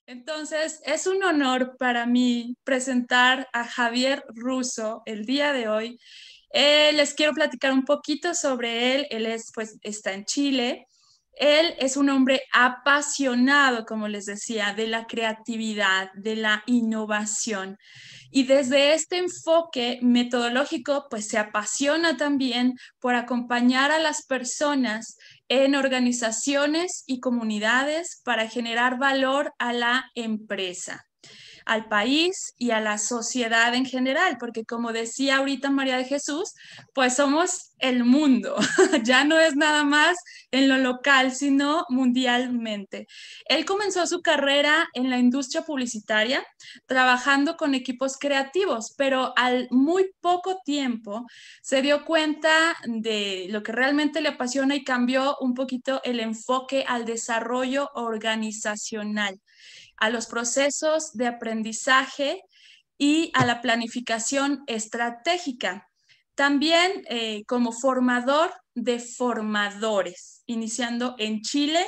Entonces, es un honor para mí presentar a Javier Russo el día de hoy. Les quiero platicar un poquito sobre él. Él es, pues, está en Chile. Él es un hombre apasionado, como les decía, de la creatividad, de la innovación. Y desde este enfoque metodológico, pues se apasiona también por acompañar a las personas en organizaciones y comunidades para generar valor a la empresa, al país y a la sociedad en general, porque como decía ahorita María de Jesús, pues somos el mundo, ya no es nada más en lo local, sino mundialmente. Él comenzó su carrera en la industria publicitaria, trabajando con equipos creativos, pero al muy poco tiempo se dio cuenta de lo que realmente le apasiona y cambió un poquito el enfoque al desarrollo organizacional, a los procesos de aprendizaje y a la planificación estratégica. También como formador de formadores, iniciando en Chile,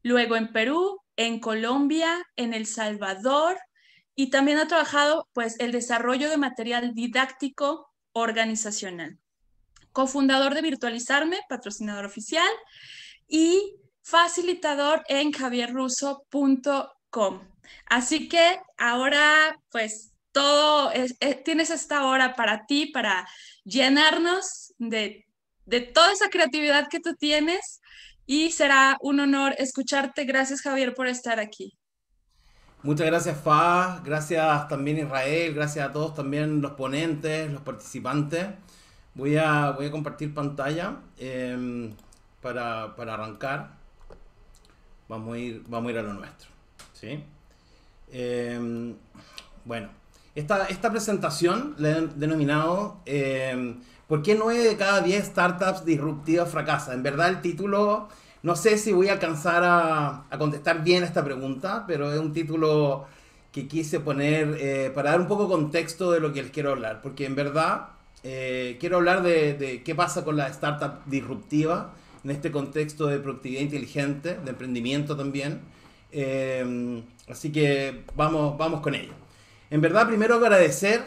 luego en Perú, en Colombia, en El Salvador, y también ha trabajado pues el desarrollo de material didáctico organizacional. Cofundador de Virtualizarme, patrocinador oficial, y facilitador en javierruso.com. Así que ahora, pues, tienes esta hora para ti, para llenarnos de toda esa creatividad que tú tienes y será un honor escucharte. Gracias, Javier, por estar aquí. Muchas gracias, Fa, gracias también Israel, gracias a todos también los ponentes, los participantes. Voy a compartir pantalla para arrancar. Vamos a ir a lo nuestro. ¿Sí? Eh, bueno, esta presentación la he denominado ¿por qué 9 de cada 10 startups disruptivas fracasan? En verdad el título, no sé si voy a alcanzar a contestar bien esta pregunta, pero es un título que quise poner para dar un poco contexto de lo que les quiero hablar, porque en verdad quiero hablar de qué pasa con la startup disruptiva en este contexto de productividad inteligente, de emprendimiento también. Así que vamos con ello. En verdad, primero agradecer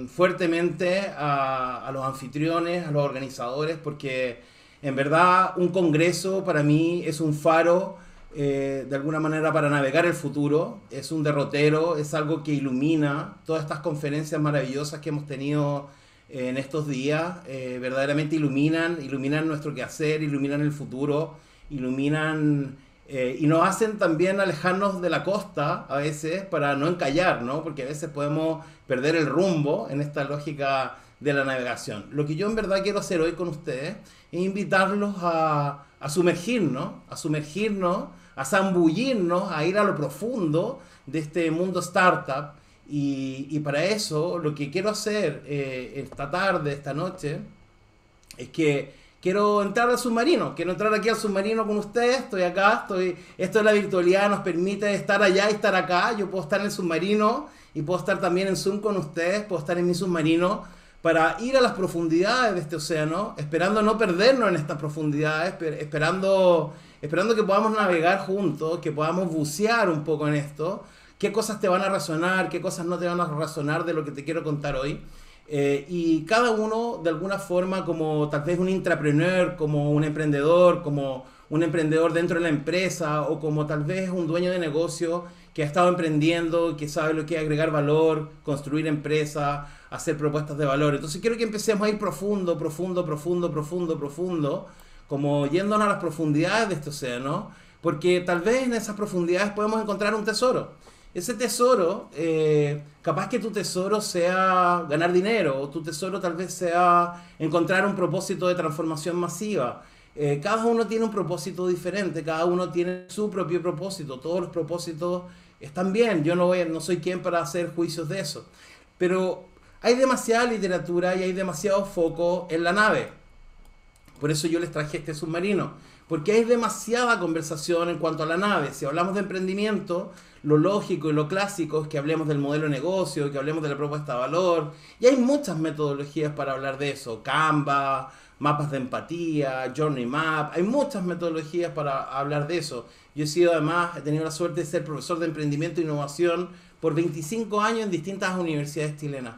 fuertemente a los anfitriones, a los organizadores, porque en verdad un congreso para mí es un faro de alguna manera para navegar el futuro, es un derrotero, es algo que ilumina todas estas conferencias maravillosas que hemos tenido en estos días, verdaderamente iluminan nuestro quehacer, iluminan el futuro, iluminan y nos hacen también alejarnos de la costa a veces para no encallar, ¿no? Porque a veces podemos perder el rumbo en esta lógica de la navegación. Lo que yo en verdad quiero hacer hoy con ustedes es invitarlos a sumergirnos, a zambullirnos, a ir a lo profundo de este mundo startup. Y para eso lo que quiero hacer esta tarde, esta noche, es que quiero entrar al submarino, quiero entrar aquí al submarino con ustedes, estoy acá, esto de la virtualidad nos permite estar allá y estar acá, yo puedo estar en el submarino y puedo estar también en Zoom con ustedes, puedo estar en mi submarino para ir a las profundidades de este océano, esperando no perdernos en estas profundidades, esperando que podamos navegar juntos, que podamos bucear un poco en esto, qué cosas te van a resonar, qué cosas no te van a resonar de lo que te quiero contar hoy. Y cada uno, de alguna forma, como tal vez un intrapreneur, como un emprendedor dentro de la empresa, o como tal vez un dueño de negocio que ha estado emprendiendo, que sabe lo que es agregar valor, construir empresa, hacer propuestas de valor. Entonces quiero que empecemos a ir profundo, como yéndonos a las profundidades de este océano, porque tal vez en esas profundidades podemos encontrar un tesoro. Ese tesoro, capaz que tu tesoro sea ganar dinero, o tu tesoro tal vez sea encontrar un propósito de transformación masiva. Cada uno tiene un propósito diferente, cada uno tiene su propio propósito, todos los propósitos están bien, yo no soy quien para hacer juicios de eso. Pero hay demasiada literatura y hay demasiado foco en la nave. Por eso yo les traje este submarino, porque hay demasiada conversación en cuanto a la nave. Si hablamos de emprendimiento, lo lógico y lo clásico es que hablemos del modelo de negocio, que hablemos de la propuesta de valor, y hay muchas metodologías para hablar de eso. Canva, mapas de empatía, Journey Map, hay muchas metodologías para hablar de eso. Yo he sido además, he tenido la suerte de ser profesor de emprendimiento e innovación por 25 años en distintas universidades chilenas.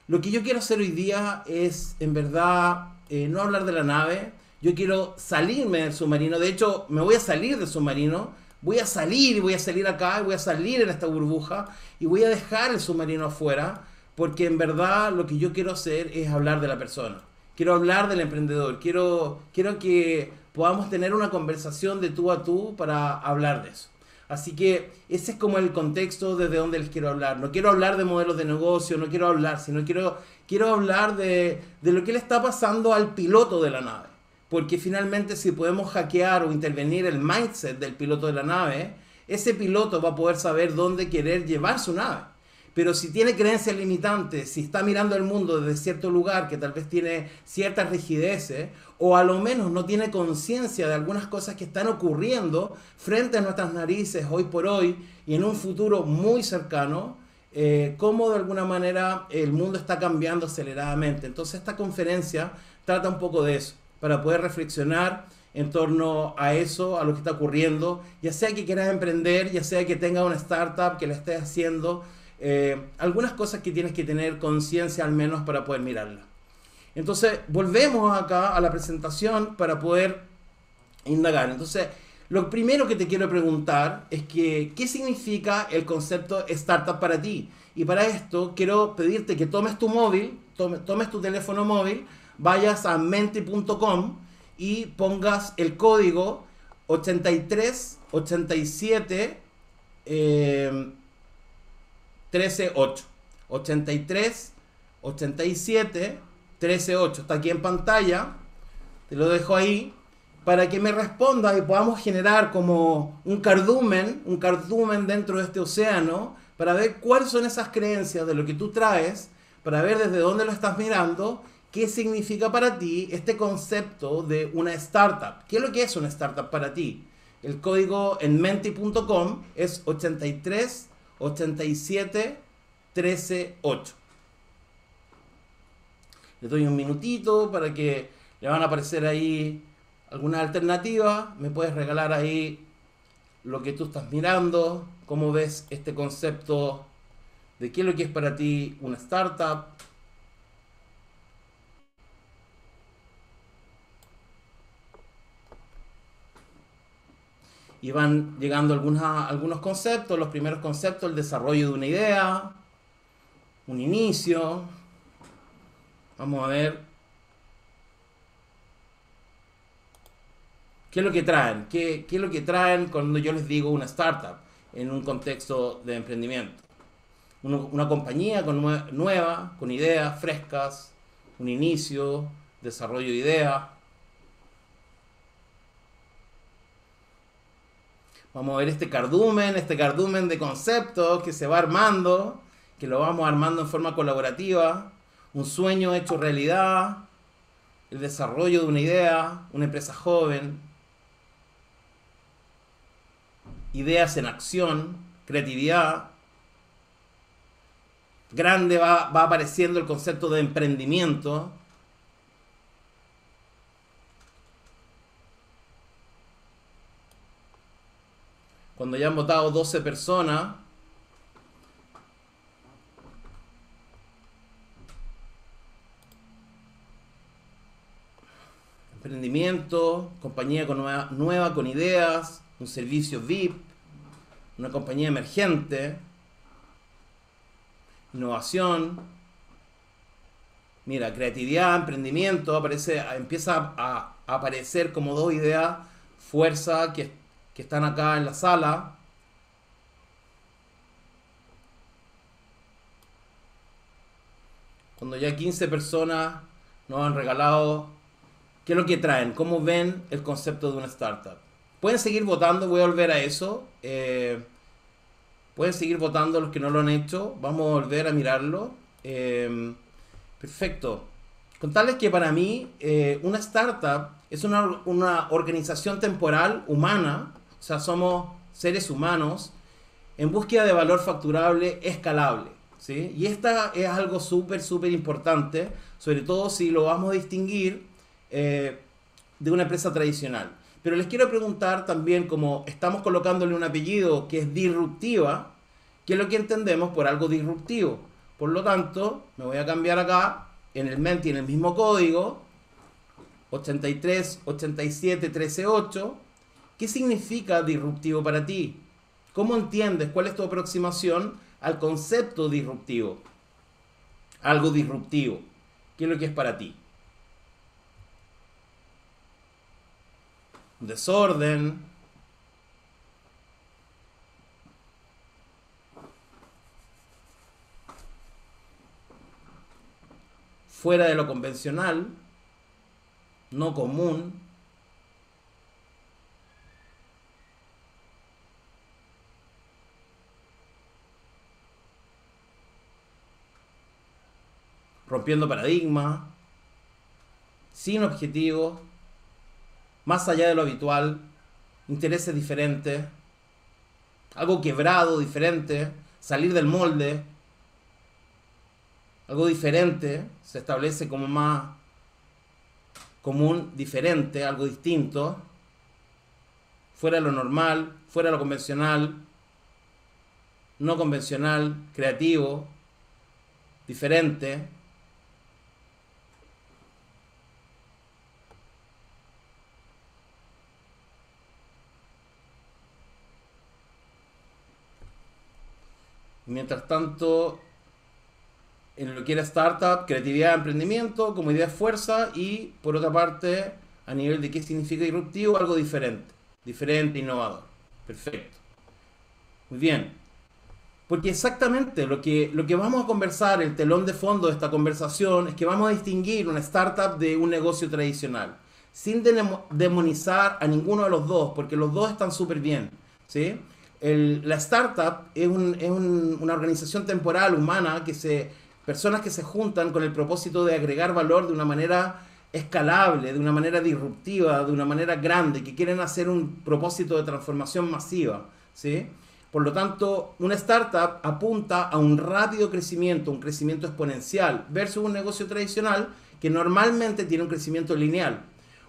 Lo que yo quiero hacer hoy día es, en verdad, no hablar de la nave. Yo quiero salirme del submarino. De hecho, me voy a salir del submarino. Voy a salir y voy a salir acá y voy a salir en esta burbuja y voy a dejar el submarino afuera, porque en verdad lo que yo quiero hacer es hablar de la persona. Quiero hablar del emprendedor. Quiero que podamos tener una conversación de tú a tú para hablar de eso. Así que ese es como el contexto desde donde les quiero hablar. No quiero hablar de modelos de negocio, no quiero hablar, sino quiero hablar de lo que le está pasando al piloto de la nave. Porque finalmente si podemos hackear o intervenir el mindset del piloto de la nave, ese piloto va a poder saber dónde querer llevar su nave. Pero si tiene creencias limitantes, si está mirando el mundo desde cierto lugar que tal vez tiene ciertas rigideces, o a lo menos no tiene conciencia de algunas cosas que están ocurriendo frente a nuestras narices hoy por hoy y en un futuro muy cercano, cómo de alguna manera el mundo está cambiando aceleradamente. Entonces esta conferencia trata un poco de eso, para poder reflexionar en torno a eso, a lo que está ocurriendo, ya sea que quieras emprender, ya sea que tengas una startup que la estés haciendo, algunas cosas que tienes que tener conciencia al menos para poder mirarla. Entonces, volvemos acá a la presentación para poder indagar. Entonces, lo primero que te quiero preguntar es que, ¿qué significa el concepto startup para ti? Y para esto, quiero pedirte que tomes tu móvil, tomes tu teléfono móvil, vayas a menti.com y pongas el código 8387 138. 83 87 138. Está aquí en pantalla. Te lo dejo ahí para que me respondas y podamos generar como un cardumen dentro de este océano para ver cuáles son esas creencias de lo que tú traes, para ver desde dónde lo estás mirando, qué significa para ti este concepto de una startup. ¿Qué es lo que es una startup para ti? El código en menti.com es 83 87 138. Les doy un minutito para que le van a aparecer ahí algunas alternativas. Me puedes regalar ahí lo que tú estás mirando, cómo ves este concepto de qué es lo que es para ti una startup. Y van llegando algunos conceptos. Los primeros conceptos: el desarrollo de una idea, un inicio. Vamos a ver qué es lo que traen. ¿Qué es lo que traen cuando yo les digo una startup en un contexto de emprendimiento? Una compañía nueva, con ideas frescas, un inicio, desarrollo de ideas. Vamos a ver este cardumen de conceptos que se va armando, que lo vamos armando en forma colaborativa. Un sueño hecho realidad, el desarrollo de una idea, una empresa joven, ideas en acción, creatividad. Grande va apareciendo el concepto de emprendimiento. Cuando ya han votado 12 personas, emprendimiento, compañía nueva con ideas, un servicio VIP, una compañía emergente, innovación. Mira, creatividad, emprendimiento, empieza a aparecer como dos ideas, fuerza, que están acá en la sala. Cuando ya 15 personas nos han regalado, ¿qué es lo que traen? ¿Cómo ven el concepto de una startup? Pueden seguir votando, voy a volver a eso. Pueden seguir votando los que no lo han hecho. Vamos a volver a mirarlo. Perfecto. Contarles que para mí una startup es una organización temporal humana, o sea, somos seres humanos en búsqueda de valor facturable escalable, ¿sí? Y esta es algo súper importante, sobre todo si lo vamos a distinguir de una empresa tradicional. Pero les quiero preguntar también, como estamos colocándole un apellido que es disruptiva, ¿qué es lo que entendemos por algo disruptivo? Por lo tanto, me voy a cambiar acá, en el Menti, en el mismo código, 83 87 13 8. ¿Qué significa disruptivo para ti? ¿Cómo entiendes? ¿Cuál es tu aproximación al concepto disruptivo? Algo disruptivo. ¿Qué es lo que es para ti? Desorden. Fuera de lo convencional. No común. Rompiendo paradigmas. Sin objetivos. Más allá de lo habitual. Intereses diferentes. Algo quebrado, diferente. Salir del molde. Algo diferente. Se establece como más común, diferente, algo distinto. Fuera de lo normal, fuera de lo convencional. No convencional, creativo, diferente. Mientras tanto, en lo que era startup, creatividad, emprendimiento, como idea fuerza, y por otra parte, a nivel de qué significa disruptivo, algo diferente, innovador. Perfecto. Muy bien. Porque exactamente lo que vamos a conversar, el telón de fondo de esta conversación, es que vamos a distinguir una startup de un negocio tradicional, sin demonizar a ninguno de los dos, porque los dos están súper bien, ¿sí? La startup es una organización temporal humana personas que se juntan con el propósito de agregar valor de una manera escalable, de una manera disruptiva, de una manera grande, que quieren hacer un propósito de transformación masiva, ¿sí? Por lo tanto, una startup apunta a un rápido crecimiento, un crecimiento exponencial, versus un negocio tradicional que normalmente tiene un crecimiento lineal.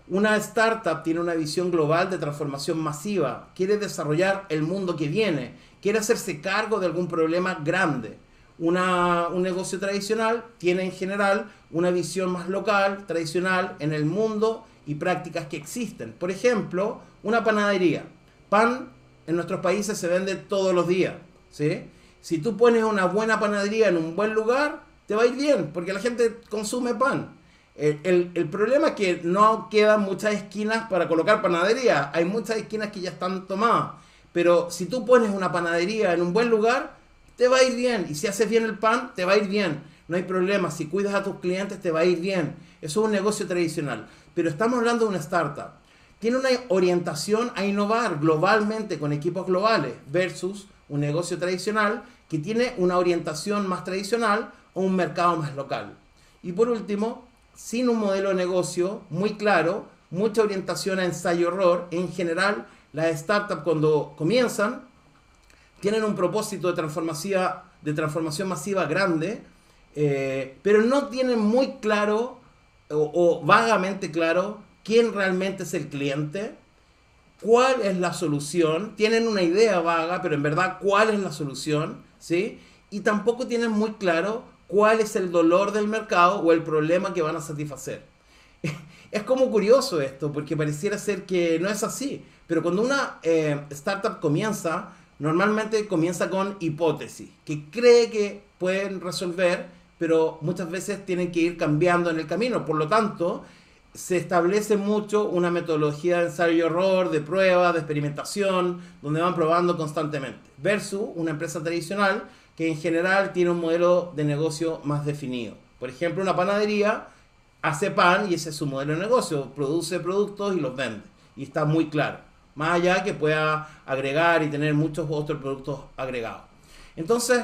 Una startup tiene una visión global de transformación masiva, quiere desarrollar el mundo que viene, quiere hacerse cargo de algún problema grande. Un negocio tradicional tiene en general una visión más local, tradicional, en el mundo y prácticas que existen. Por ejemplo, una panadería. Pan en nuestros países se vende todos los días, ¿sí? Si tú pones una buena panadería en un buen lugar, te va a ir bien, porque la gente consume pan. El problema es que no quedan muchas esquinas para colocar panadería. Hay muchas esquinas que ya están tomadas. Pero si tú pones una panadería en un buen lugar, te va a ir bien. Y si haces bien el pan, te va a ir bien. No hay problema. Si cuidas a tus clientes, te va a ir bien. Eso es un negocio tradicional. Pero estamos hablando de una startup. Tiene una orientación a innovar globalmente con equipos globales versus un negocio tradicional que tiene una orientación más tradicional o un mercado más local. Y por último, sin un modelo de negocio muy claro, mucha orientación a ensayo-error. En general, las startups cuando comienzan tienen un propósito de transformación masiva grande, pero no tienen muy claro o vagamente claro quién realmente es el cliente, cuál es la solución. Tienen una idea vaga, pero en verdad cuál es la solución, ¿sí? Y tampoco tienen muy claro cuál es el dolor del mercado o el problema que van a satisfacer. Es como curioso esto, porque pareciera ser que no es así. Pero cuando una startup comienza, normalmente comienza con hipótesis, que cree que pueden resolver, pero muchas veces tienen que ir cambiando en el camino. Por lo tanto, se establece mucho una metodología de ensayo-error, de prueba, de experimentación, donde van probando constantemente. Versus una empresa tradicional que en general tiene un modelo de negocio más definido. Por ejemplo, una panadería hace pan y ese es su modelo de negocio, produce productos y los vende. Y está muy claro. Más allá que pueda agregar y tener muchos otros productos agregados. Entonces,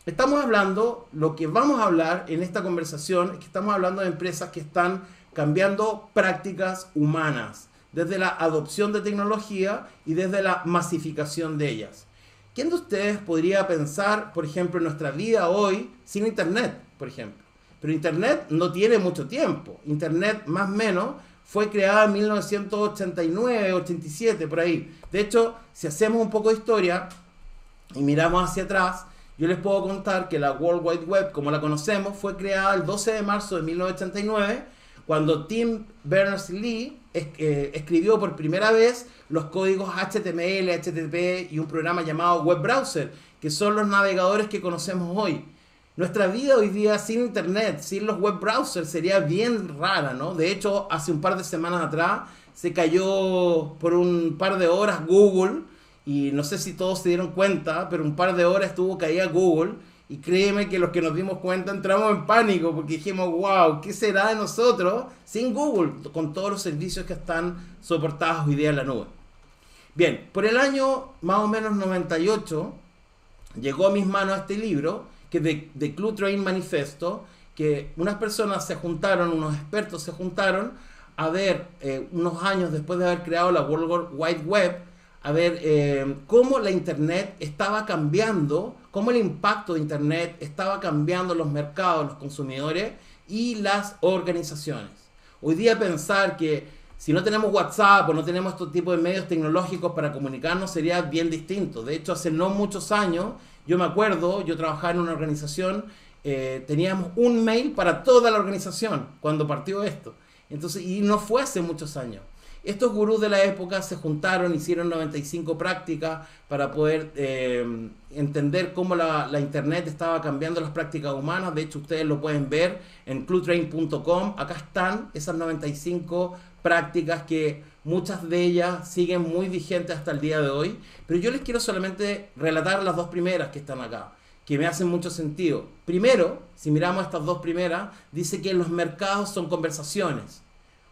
estamos hablando, lo que vamos a hablar en esta conversación es que estamos hablando de empresas que están cambiando prácticas humanas, desde la adopción de tecnología y desde la masificación de ellas. ¿Quién de ustedes podría pensar, por ejemplo, en nuestra vida hoy sin Internet, por ejemplo? Pero Internet no tiene mucho tiempo. Internet, más o menos, fue creada en 1989, 87, por ahí. De hecho, si hacemos un poco de historia y miramos hacia atrás, yo les puedo contar que la World Wide Web, como la conocemos, fue creada el 12 de marzo de 1989, cuando Tim Berners-Lee escribió por primera vez los códigos HTML, HTTP y un programa llamado Web Browser, que son los navegadores que conocemos hoy. Nuestra vida hoy día sin Internet, sin los web browsers, sería bien rara, ¿no? De hecho, hace un par de semanas atrás se cayó por un par de horas Google, y no sé si todos se dieron cuenta, pero un par de horas estuvo caída Google, y créeme que los que nos dimos cuenta entramos en pánico, porque dijimos, wow, ¿qué será de nosotros sin Google? Con todos los servicios que están soportados hoy día en la nube. Bien, por el año más o menos 98, llegó a mis manos este libro, que es de Cloud Train Manifesto, que unas personas se juntaron, unos expertos se juntaron a ver, unos años después de haber creado la World Wide Web, a ver cómo la Internet estaba cambiando, cómo el impacto de Internet estaba cambiando los mercados, los consumidores y las organizaciones. Hoy día pensar que si no tenemos WhatsApp o no tenemos este tipo de medios tecnológicos para comunicarnos sería bien distinto. De hecho, hace no muchos años, yo me acuerdo, yo trabajaba en una organización, teníamos un mail para toda la organización cuando partió esto. Entonces, y no fue hace muchos años. Estos gurús de la época se juntaron, hicieron 95 prácticas para poder entender cómo la Internet estaba cambiando las prácticas humanas. De hecho, ustedes lo pueden ver en cloudtrain.com. Acá están esas 95 prácticas que muchas de ellas siguen muy vigentes hasta el día de hoy. Pero yo les quiero solamente relatar las dos primeras que están acá, que me hacen mucho sentido. Primero, si miramos estas dos primeras, dice que los mercados son conversaciones.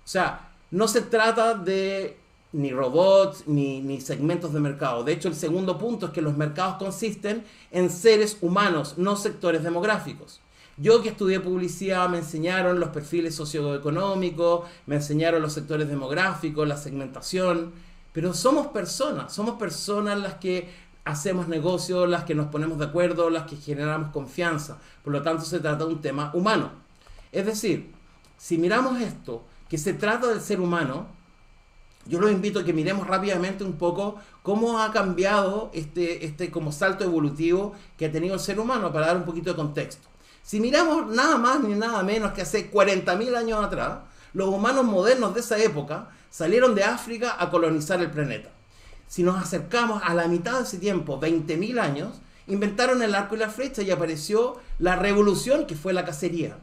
O sea, no se trata de ni robots ni segmentos de mercado. De hecho, el segundo punto es que los mercados consisten en seres humanos, no sectores demográficos. Yo que estudié publicidad me enseñaron los perfiles socioeconómicos, me enseñaron los sectores demográficos, la segmentación, pero somos personas las que hacemos negocios, las que nos ponemos de acuerdo, las que generamos confianza. Por lo tanto, se trata de un tema humano. Es decir, si miramos esto, que se trata del ser humano, yo los invito a que miremos rápidamente un poco cómo ha cambiado este como salto evolutivo que ha tenido el ser humano, para dar un poquito de contexto. Si miramos nada más ni nada menos que hace 40.000 años atrás, los humanos modernos de esa época salieron de África a colonizar el planeta. Si nos acercamos a la mitad de ese tiempo, 20.000 años, inventaron el arco y la flecha y apareció la revolución que fue la cacería.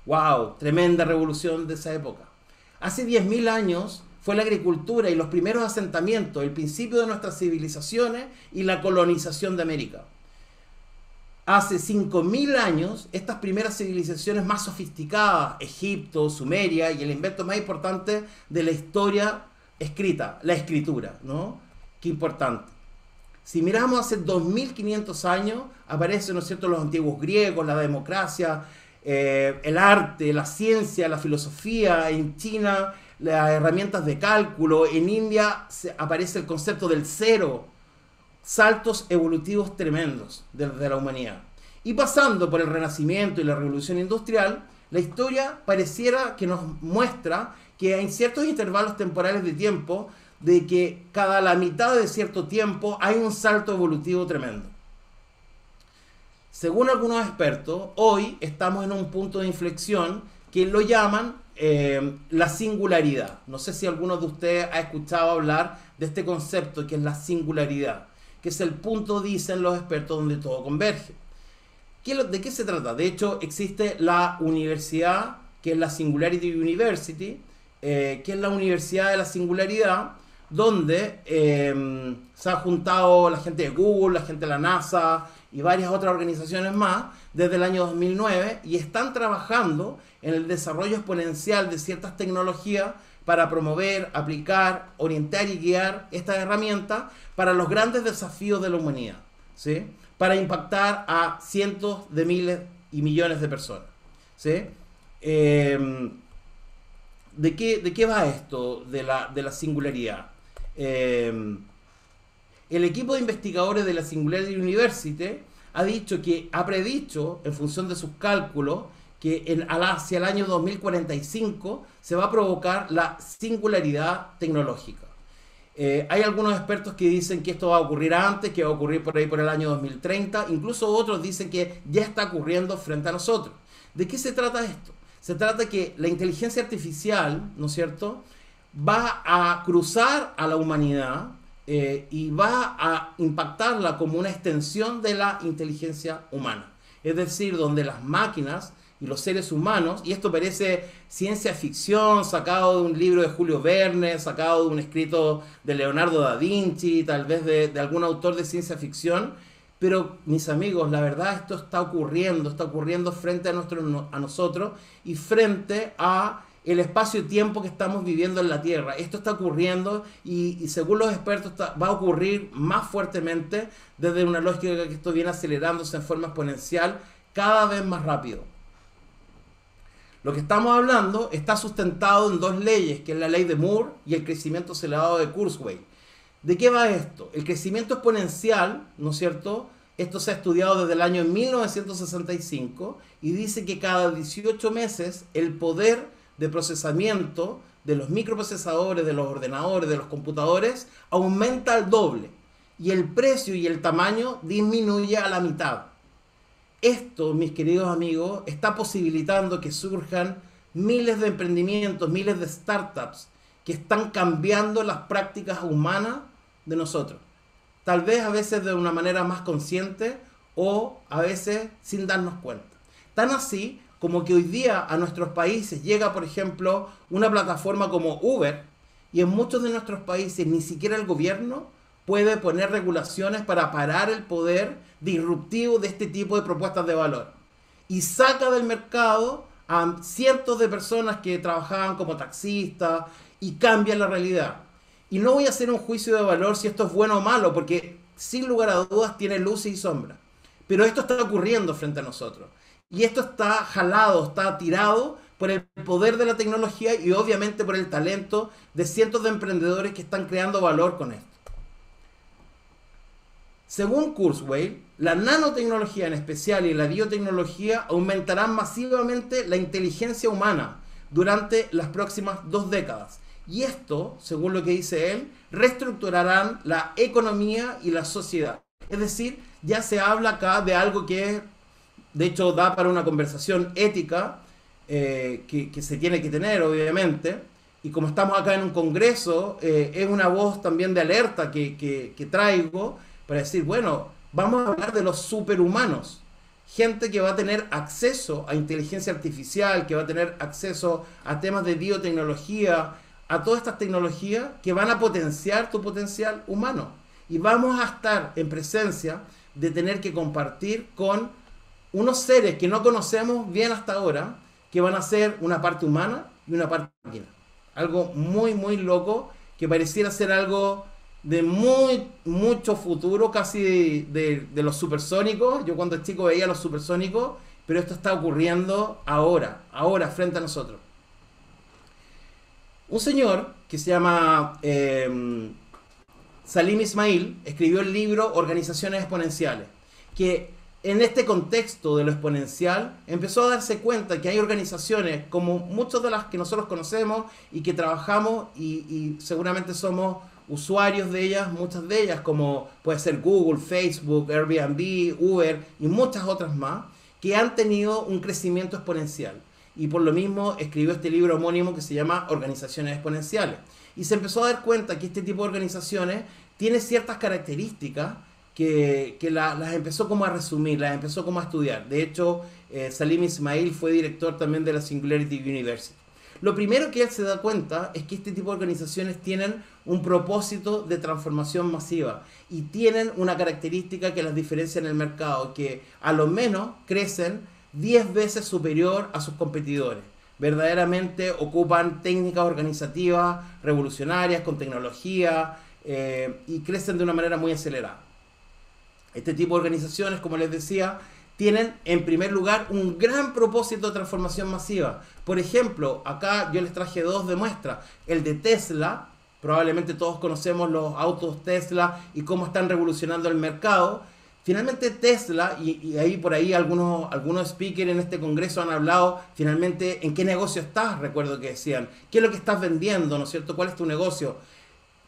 ¡Wow! Tremenda revolución de esa época. Hace 10.000 años fue la agricultura y los primeros asentamientos, el principio de nuestras civilizaciones y la colonización de América. Hace 5.000 años, estas primeras civilizaciones más sofisticadas, Egipto, Sumeria, y el invento más importante de la historia escrita, la escritura, ¿no? Qué importante. Si miramos hace 2.500 años, aparecen, ¿no es cierto?, los antiguos griegos, la democracia, el arte, la ciencia, la filosofía. En China, las herramientas de cálculo. En India aparece el concepto del cero. Saltos evolutivos tremendos de la humanidad. Y pasando por el Renacimiento y la Revolución Industrial, la historia pareciera que nos muestra que en ciertos intervalos temporales de tiempo, de que cada la mitad de cierto tiempo hay un salto evolutivo tremendo. Según algunos expertos, hoy estamos en un punto de inflexión que lo llaman la singularidad. No sé si alguno de ustedes ha escuchado hablar de este concepto que es la singularidad, que es el punto, dicen los expertos, donde todo converge. ¿De qué se trata? De hecho, existe la universidad, que es la Singularity University, que es la Universidad de la Singularidad, donde se ha juntado la gente de Google, la gente de la NASA y varias otras organizaciones más desde el año 2009, y están trabajando en el desarrollo exponencial de ciertas tecnologías para promover, aplicar, orientar y guiar estas herramientas para los grandes desafíos de la humanidad, ¿sí? para impactar a cientos de miles y millones de personas. ¿Sí? ¿De qué va esto de la singularidad? El equipo de investigadores de la Singularity University ha predicho, en función de sus cálculos, que hacia el año 2045 se va a provocar la singularidad tecnológica. Hay algunos expertos que dicen que esto va a ocurrir antes, que va a ocurrir por ahí por el año 2030, incluso otros dicen que ya está ocurriendo frente a nosotros. ¿De qué se trata esto? Se trata que la inteligencia artificial, ¿no es cierto?, va a cruzar a la humanidad y va a impactarla como una extensión de la inteligencia humana. Es decir, donde las máquinas y los seres humanos, y esto parece ciencia ficción, sacado de un libro de Julio Verne, sacado de un escrito de Leonardo da Vinci, tal vez de algún autor de ciencia ficción, pero mis amigos, la verdad esto está ocurriendo frente a nosotros y frente a el espacio-tiempo que estamos viviendo en la Tierra. Esto está ocurriendo y según los expertos va a ocurrir más fuertemente desde una lógica que esto viene acelerándose en forma exponencial cada vez más rápido. Lo que estamos hablando está sustentado en dos leyes, que es la ley de Moore y el crecimiento acelerado de Kurzweil. ¿De qué va esto? El crecimiento exponencial, ¿no es cierto? Esto se ha estudiado desde el año 1965 y dice que cada 18 meses el poder de procesamiento de los microprocesadores, de los ordenadores, de los computadores, aumenta al doble y el precio y el tamaño disminuye a la mitad. Esto, mis queridos amigos, está posibilitando que surjan miles de emprendimientos, miles de startups que están cambiando las prácticas humanas de nosotros. Tal vez a veces de una manera más consciente o a veces sin darnos cuenta. Tan así como que hoy día a nuestros países llega, por ejemplo, una plataforma como Uber y en muchos de nuestros países ni siquiera el gobierno puede poner regulaciones para parar el poder disruptivo de este tipo de propuestas de valor. Y saca del mercado a cientos de personas que trabajaban como taxistas y cambia la realidad. Y no voy a hacer un juicio de valor si esto es bueno o malo, porque sin lugar a dudas tiene luces y sombras. Pero esto está ocurriendo frente a nosotros. Y esto está jalado, está tirado por el poder de la tecnología y obviamente por el talento de cientos de emprendedores que están creando valor con esto. Según Kurzweil, la nanotecnología en especial y la biotecnología aumentarán masivamente la inteligencia humana durante las próximas 2 décadas. Y esto, según lo que dice él, reestructurarán la economía y la sociedad. Es decir, ya se habla acá de algo que, de hecho, da para una conversación ética que se tiene que tener, obviamente. Y como estamos acá en un congreso, es una voz también de alerta que traigo para decir, bueno, vamos a hablar de los superhumanos. Gente que va a tener acceso a inteligencia artificial, que va a tener acceso a temas de biotecnología, a todas estas tecnologías que van a potenciar tu potencial humano. Y vamos a estar en presencia de tener que compartir con unos seres que no conocemos bien hasta ahora, que van a ser una parte humana y una parte máquina. Algo muy, muy loco, que pareciera ser algo de mucho futuro, casi de los supersónicos. Yo cuando chico veía los supersónicos, pero esto está ocurriendo ahora, frente a nosotros. Un señor que se llama Salim Ismail escribió el libro Organizaciones Exponenciales, que en este contexto de lo exponencial empezó a darse cuenta que hay organizaciones como muchas de las que nosotros conocemos y que trabajamos y seguramente somos usuarios de ellas, muchas de ellas como puede ser Google, Facebook, Airbnb, Uber y muchas otras más, que han tenido un crecimiento exponencial. Y por lo mismo escribió este libro homónimo que se llama Organizaciones Exponenciales. Y se empezó a dar cuenta que este tipo de organizaciones tiene ciertas características que las empezó como a resumir, las empezó como a estudiar. De hecho, Salim Ismail fue director también de la Singularity University. Lo primero que él se da cuenta es que este tipo de organizaciones tienen un propósito de transformación masiva y tienen una característica que las diferencia en el mercado, que a lo menos crecen 10 veces superior a sus competidores. Verdaderamente ocupan técnicas organizativas revolucionarias con tecnología y crecen de una manera muy acelerada. Este tipo de organizaciones, como les decía, tienen en primer lugar un gran propósito de transformación masiva. Por ejemplo, acá yo les traje dos de muestra. El de Tesla, probablemente todos conocemos los autos Tesla y cómo están revolucionando el mercado. Finalmente Tesla, y ahí por ahí algunos speakers en este congreso han hablado finalmente en qué negocio estás, recuerdo que decían, qué es lo que estás vendiendo, ¿no es cierto? ¿Cuál es tu negocio?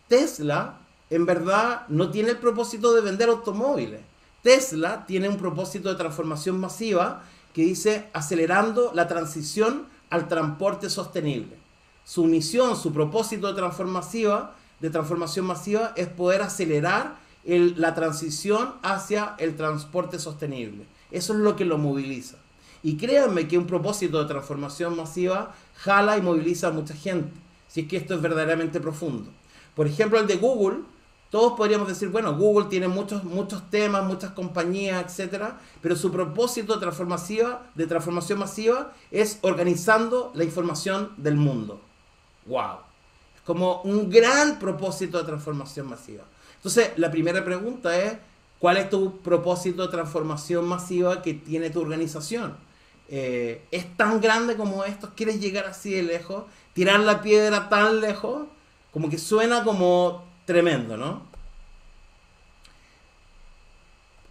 Tesla en verdad no tiene el propósito de vender automóviles. Tesla tiene un propósito de transformación masiva que dice acelerando la transición al transporte sostenible. Su misión, su propósito de transformación masiva es poder acelerar la transición hacia el transporte sostenible. Eso es lo que lo moviliza. Y créanme que un propósito de transformación masiva jala y moviliza a mucha gente, si es que esto es verdaderamente profundo. Por ejemplo, el de Google. Todos podríamos decir, bueno, Google tiene muchos temas, muchas compañías, etcétera, pero su propósito de transformación masiva es organizando la información del mundo. ¡Wow! Es como un gran propósito de transformación masiva. Entonces, la primera pregunta es, ¿cuál es tu propósito de transformación masiva que tiene tu organización? ¿Es tan grande como esto? ¿Quieres llegar así de lejos? ¿Tirar la piedra tan lejos? Como que suena como tremendo, ¿no?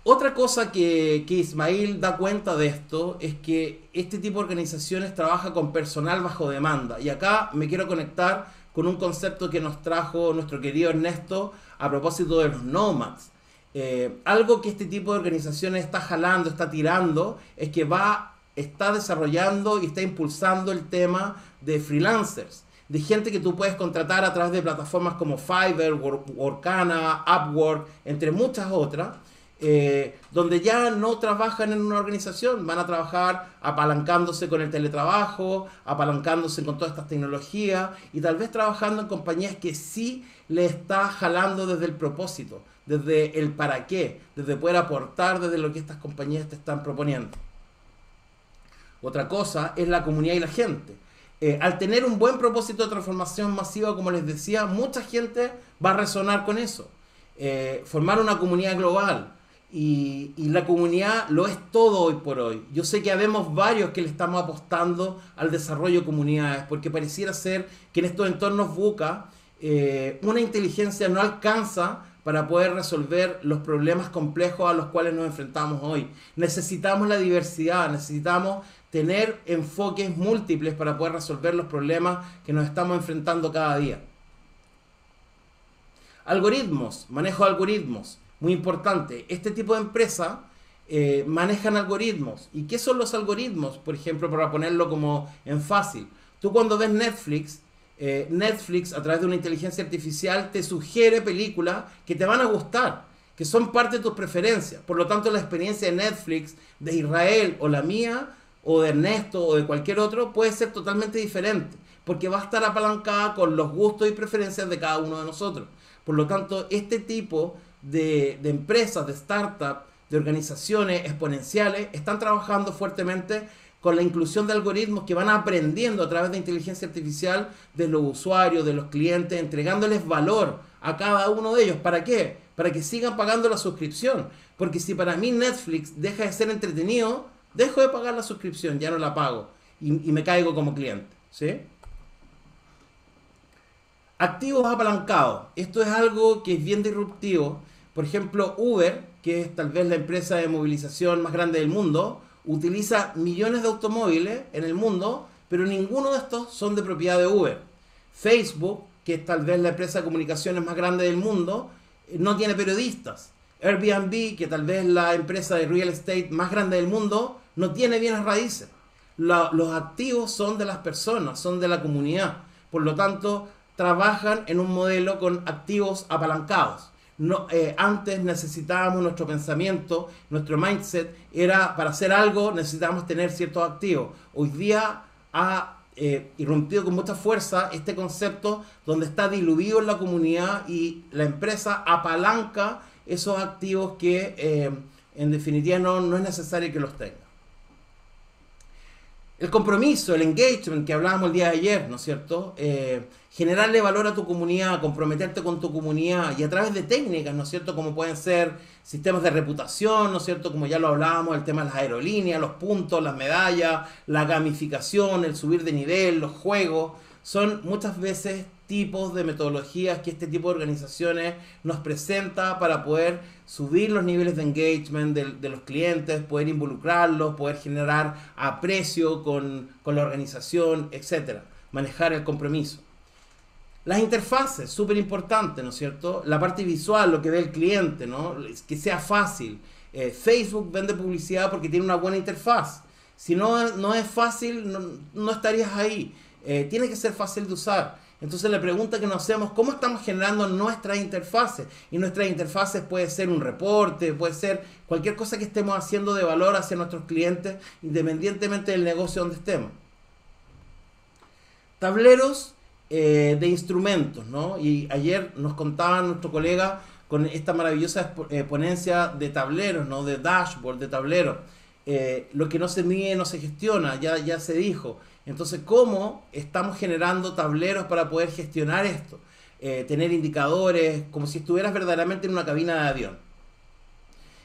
Otra cosa que Ismail da cuenta de esto es que este tipo de organizaciones trabaja con personal bajo demanda. Y acá me quiero conectar con un concepto que nos trajo nuestro querido Ernesto a propósito de los nomads. Algo que este tipo de organizaciones está jalando, está tirando, es que está desarrollando y está impulsando el tema de freelancers, de gente que tú puedes contratar a través de plataformas como Fiverr, Workana, Upwork, entre muchas otras, donde ya no trabajan en una organización, van a trabajar apalancándose con el teletrabajo, apalancándose con todas estas tecnologías y tal vez trabajando en compañías que sí le está jalando desde el propósito, desde el para qué, desde poder aportar desde lo que estas compañías te están proponiendo. Otra cosa es la comunidad y la gente. Al tener un buen propósito de transformación masiva, como les decía, mucha gente va a resonar con eso. Formar una comunidad global. Y la comunidad lo es todo hoy por hoy. Yo sé que habemos varios que le estamos apostando al desarrollo de comunidades, porque pareciera ser que en estos entornos VUCA una inteligencia no alcanza para poder resolver los problemas complejos a los cuales nos enfrentamos hoy. Necesitamos la diversidad, necesitamos tener enfoques múltiples para poder resolver los problemas que nos estamos enfrentando cada día. Algoritmos, manejo de algoritmos, muy importante. Este tipo de empresas manejan algoritmos. ¿Y qué son los algoritmos? Por ejemplo, para ponerlo como en fácil. Tú cuando ves Netflix, Netflix a través de una inteligencia artificial te sugiere películas que te van a gustar, que son parte de tus preferencias. Por lo tanto, la experiencia de Netflix, de Israel o la mía, o de Ernesto o de cualquier otro, puede ser totalmente diferente, porque va a estar apalancada con los gustos y preferencias de cada uno de nosotros. Por lo tanto, este tipo de empresas, de startups, de organizaciones exponenciales, están trabajando fuertemente con la inclusión de algoritmos que van aprendiendo a través de inteligencia artificial de los usuarios, de los clientes, entregándoles valor a cada uno de ellos. ¿Para qué? Para que sigan pagando la suscripción. Porque si para mí Netflix deja de ser entretenido, dejo de pagar la suscripción, ya no la pago y me caigo como cliente, ¿sí? Activos apalancados. Esto es algo que es bien disruptivo. Por ejemplo, Uber, que es tal vez la empresa de movilización más grande del mundo, utiliza millones de automóviles en el mundo, pero ninguno de estos son de propiedad de Uber. Facebook, que es tal vez la empresa de comunicaciones más grande del mundo, no tiene periodistas. Airbnb, que tal vez es la empresa de real estate más grande del mundo, no tiene bienes raíces. Los activos son de las personas, son de la comunidad. Por lo tanto, trabajan en un modelo con activos apalancados. No, antes necesitábamos nuestro pensamiento, nuestro mindset era para hacer algo necesitábamos tener ciertos activos. Hoy día ha irrumpido con mucha fuerza este concepto donde está diluido en la comunidad y la empresa apalanca esos activos que en definitiva no es necesario que los tenga. El compromiso, el engagement que hablábamos el día de ayer, ¿no es cierto? Generarle valor a tu comunidad, comprometerte con tu comunidad y a través de técnicas, ¿no es cierto? Como pueden ser sistemas de reputación, ¿no es cierto? Como ya lo hablábamos, el tema de las aerolíneas, los puntos, las medallas, la gamificación, el subir de nivel, los juegos. Son muchas veces tipos de metodologías que este tipo de organizaciones nos presenta para poder subir los niveles de engagement de los clientes, poder involucrarlos, poder generar aprecio con la organización, etcétera. Manejar el compromiso. Las interfaces, súper importante, ¿no es cierto? La parte visual, lo que ve el cliente, ¿no? Que sea fácil. Facebook vende publicidad porque tiene una buena interfaz. Si no es fácil, no estarías ahí. Tiene que ser fácil de usar. Entonces la pregunta que nos hacemos, ¿cómo estamos generando nuestras interfaces? Y nuestras interfaces puede ser un reporte, puede ser cualquier cosa que estemos haciendo de valor hacia nuestros clientes, independientemente del negocio donde estemos. Tableros de instrumentos, ¿no? Y ayer nos contaba nuestro colega con esta maravillosa ponencia de tableros, ¿no? De dashboard, de tableros. Lo que no se mide no se gestiona, ya se dijo. Entonces, ¿cómo estamos generando tableros para poder gestionar esto? Tener indicadores, como si estuvieras verdaderamente en una cabina de avión.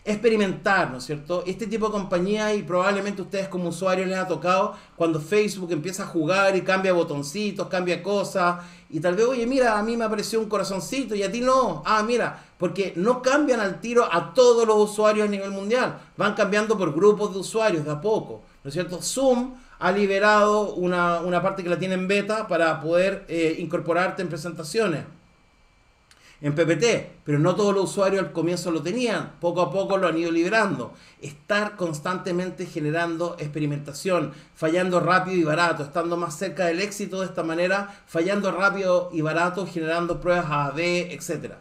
Experimentar, ¿no es cierto? Este tipo de compañía, y probablemente ustedes como usuarios les ha tocado cuando Facebook empieza a jugar y cambia botoncitos, cambia cosas, y tal vez, oye, mira, a mí me apareció un corazoncito y a ti no. Ah, mira, porque no cambian al tiro a todos los usuarios a nivel mundial, van cambiando por grupos de usuarios de a poco, ¿no es cierto? Zoom ha liberado una parte que la tiene en beta para poder incorporarte en presentaciones, en PPT, pero no todos los usuarios al comienzo lo tenían, poco a poco lo han ido liberando. Estar constantemente generando experimentación, fallando rápido y barato, estando más cerca del éxito de esta manera, fallando rápido y barato, generando pruebas A/B, etc.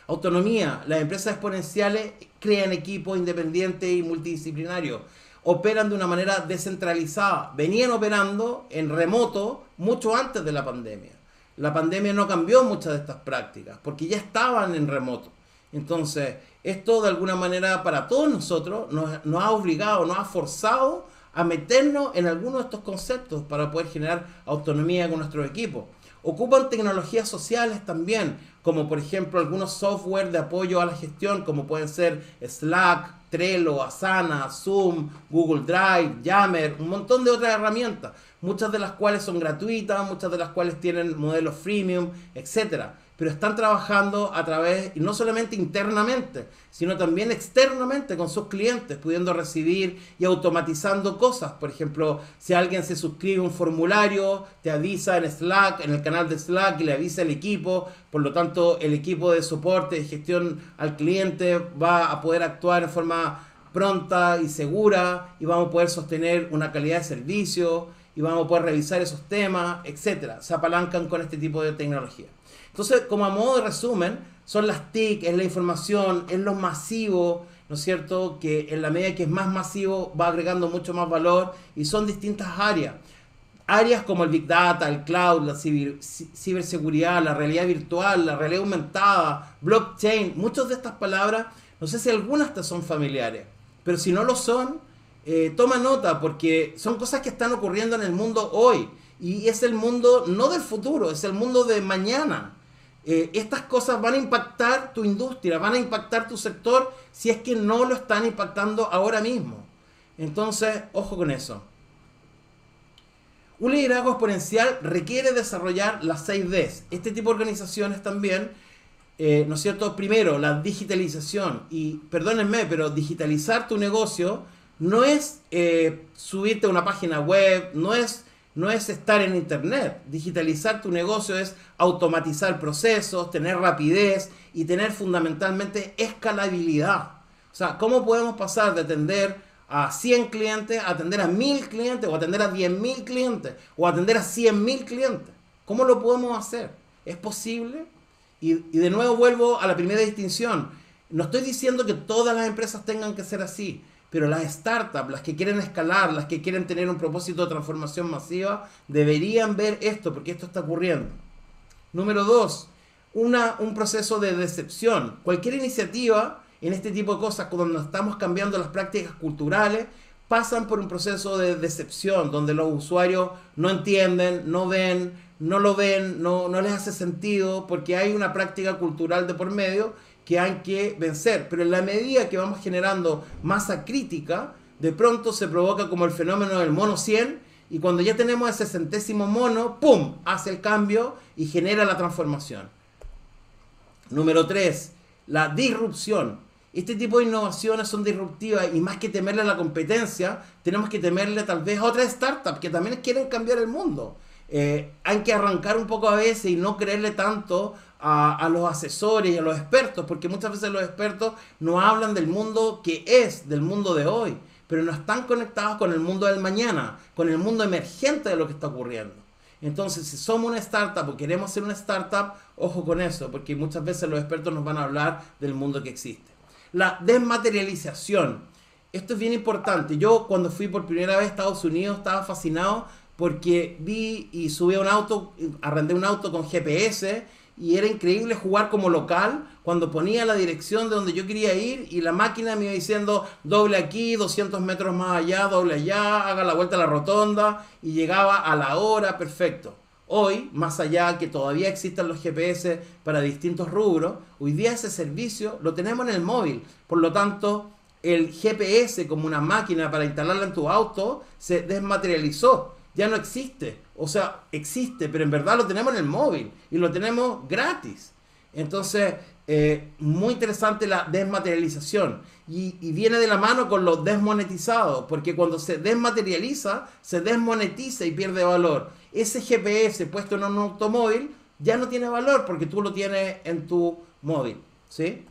Autonomía. Las empresas exponenciales crean equipos independientes y multidisciplinarios, operan de una manera descentralizada, venían operando en remoto mucho antes de la pandemia. La pandemia no cambió muchas de estas prácticas, porque ya estaban en remoto. Entonces, esto de alguna manera para todos nosotros nos ha obligado, nos ha forzado a meternos en algunos de estos conceptos para poder generar autonomía con nuestros equipos. Ocupan tecnologías sociales también, como por ejemplo algunos software de apoyo a la gestión, como pueden ser Slack, Trello, Asana, Zoom, Google Drive, Yammer, un montón de otras herramientas, muchas de las cuales son gratuitas, muchas de las cuales tienen modelos freemium, etcétera. Pero están trabajando a través, y no solamente internamente, sino también externamente con sus clientes, pudiendo recibir y automatizando cosas. Por ejemplo, si alguien se suscribe a un formulario, te avisa en Slack, en el canal de Slack, y le avisa al equipo. Por lo tanto, el equipo de soporte, de gestión al cliente, va a poder actuar en forma pronta y segura, y vamos a poder sostener una calidad de servicio, y vamos a poder revisar esos temas, etcétera. Se apalancan con este tipo de tecnología. Entonces, como a modo de resumen, son las TIC, es la información, es lo masivo, ¿no es cierto? Que en la medida que es más masivo va agregando mucho más valor, y son distintas áreas. Áreas como el Big Data, el Cloud, la ciberseguridad, la realidad virtual, la realidad aumentada, blockchain, muchas de estas palabras, no sé si algunas te son familiares, pero si no lo son, toma nota, porque son cosas que están ocurriendo en el mundo hoy, y es el mundo no del futuro, es el mundo de mañana. Estas cosas van a impactar tu industria, van a impactar tu sector si es que no lo están impactando ahora mismo. Entonces, ojo con eso. Un liderazgo exponencial requiere desarrollar las 6 Ds. Este tipo de organizaciones también, ¿no es cierto? Primero, la digitalización. Y perdónenme, pero digitalizar tu negocio no es subirte a una página web, no es estar en internet. Digitalizar tu negocio es automatizar procesos, tener rapidez y tener fundamentalmente escalabilidad. O sea, ¿cómo podemos pasar de atender a 100 clientes a atender a 1000 clientes, o atender a 10.000 clientes, o atender a 100.000 clientes? ¿Cómo lo podemos hacer? ¿Es posible? Y de nuevo vuelvo a la primera distinción. No estoy diciendo que todas las empresas tengan que ser así, pero las startups, las que quieren escalar, las que quieren tener un propósito de transformación masiva, deberían ver esto, porque esto está ocurriendo. Número 2, un proceso de decepción. Cualquier iniciativa en este tipo de cosas, cuando estamos cambiando las prácticas culturales, pasan por un proceso de decepción, donde los usuarios no entienden, no ven, no lo ven, no les hace sentido, porque hay una práctica cultural de por medio que hay que vencer. Pero en la medida que vamos generando masa crítica, de pronto se provoca como el fenómeno del mono 100, y cuando ya tenemos ese centésimo mono, ¡pum!, hace el cambio y genera la transformación. Número 3, la disrupción. Este tipo de innovaciones son disruptivas y más que temerle a la competencia, tenemos que temerle tal vez a otras startups que también quieren cambiar el mundo. Hay que arrancar un poco a veces y no creerle tanto a los asesores y a los expertos, porque muchas veces los expertos no hablan del mundo que es, del mundo de hoy, pero no están conectados con el mundo del mañana, con el mundo emergente de lo que está ocurriendo. Entonces, si somos una startup o queremos ser una startup, ojo con eso, porque muchas veces los expertos nos van a hablar del mundo que existe. La desmaterialización. Esto es bien importante. Yo cuando fui por primera vez a Estados Unidos estaba fascinado porque vi y subí a un auto, arrendé un auto con GPS y era increíble jugar como local cuando ponía la dirección de donde yo quería ir y la máquina me iba diciendo doble aquí, 200 metros más allá, doble allá, haga la vuelta a la rotonda y llegaba a la hora, perfecto. Hoy, más allá que todavía existan los GPS para distintos rubros, hoy día ese servicio lo tenemos en el móvil. Por lo tanto, el GPS como una máquina para instalarla en tu auto se desmaterializó. Ya no existe. O sea, existe, pero en verdad lo tenemos en el móvil y lo tenemos gratis. Entonces, muy interesante la desmaterialización. Y viene de la mano con lo desmonetizado, porque cuando se desmaterializa, se desmonetiza y pierde valor. Ese GPS puesto en un automóvil ya no tiene valor porque tú lo tienes en tu móvil, ¿sí?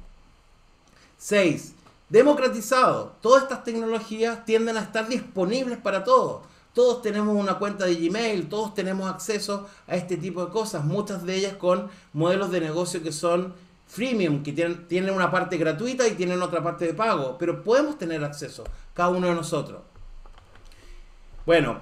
6. Democratizado. Todas estas tecnologías tienden a estar disponibles para todos. Todos tenemos una cuenta de Gmail, todos tenemos acceso a este tipo de cosas, muchas de ellas con modelos de negocio que son freemium, que tienen una parte gratuita y tienen otra parte de pago, pero podemos tener acceso, cada uno de nosotros. Bueno,